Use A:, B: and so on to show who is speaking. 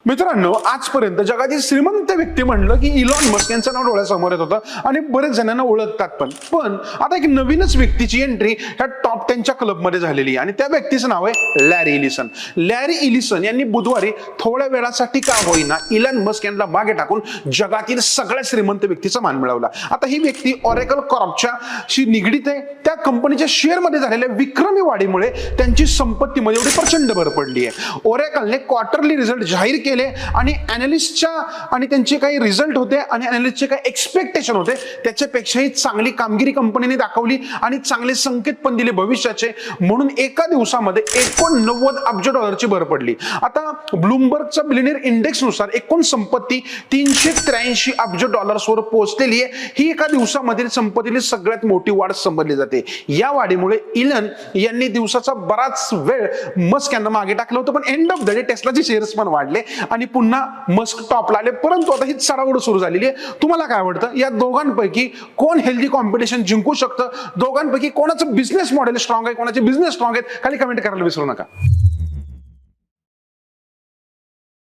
A: मित्रांनो, आजपर्यंत जगातील श्रीमंत व्यक्ती म्हणलं की इलॉन मस्क यांचं नाव डोळ्यासमोर येत होतं आणि बरेच जणांना ओळखतात पण आता एक नवीनच व्यक्तीची एंट्री ह्या टॉप 10च्या क्लबमध्ये झालेली आहे आणि त्या व्यक्तीचं नाव आहे लॅरी इलिसन. लॅरी इलिसन यांनी बुधवारी थोड्या वेळासाठी का होईना इलॉन मस्क यांना मागे टाकून जगातील सगळ्यात श्रीमंत व्यक्तीचा मान मिळवला. आता ही व्यक्ती ऑरेकल कॉर्पची निगडीत आहे. त्या कंपनीच्या शेअरमध्ये झालेल्या विक्रमी वाढीमुळे त्यांची संपत्तीमध्ये एवढी प्रचंड भर पडली आहे. ऑरेकलने क्वार्टरली रिझल्ट जाहीर केले आणि अॅनालिस्टच्या आणि त्यांचे काही रिझल्ट होते आणि अॅनालिस्टचे काही एक्सपेक्टेशन होते त्याच्यापेक्षाही चांगली कामगिरी कंपनीने दाखवली आणि चांगले संकेत पण दिले भविष्याचे. म्हणून एका दिवसामध्ये 89 अब्ज डॉलरची भर पडली. आता ब्लूमबर्गच्या बिलियनियर इंडेक्स नुसार एकूण संपत्ती 383 अब्ज डॉलर्सवर पोहोचलेली आहे. ही एका दिवसामधील संपत्तीची सगळ्यात मोठी वाढ समजली जाते. या वाढीमुळे इलन यांनी दिवसाचा बराच वेळ मस्क यांना मागे टाकलं होतं, पण एंड ऑफ द डे टेस्लाचे शेअर्स पण वाढले आणि पुन्हा मस्क टॉपला आले. परंतु आता ही चढाओढ सुरू झालेली आहे. तुम्हाला काय वाटतं, या दोघांपैकी कोण हेल्दी कॉम्पिटिशन जिंकू शकतं? दोघांपैकी कोणाचं बिझनेस मॉडेल स्ट्रॉंग आहे, कोणाचे बिझनेस स्ट्रॉंग आहेत? खाली कमेंट करायला विसरू नका.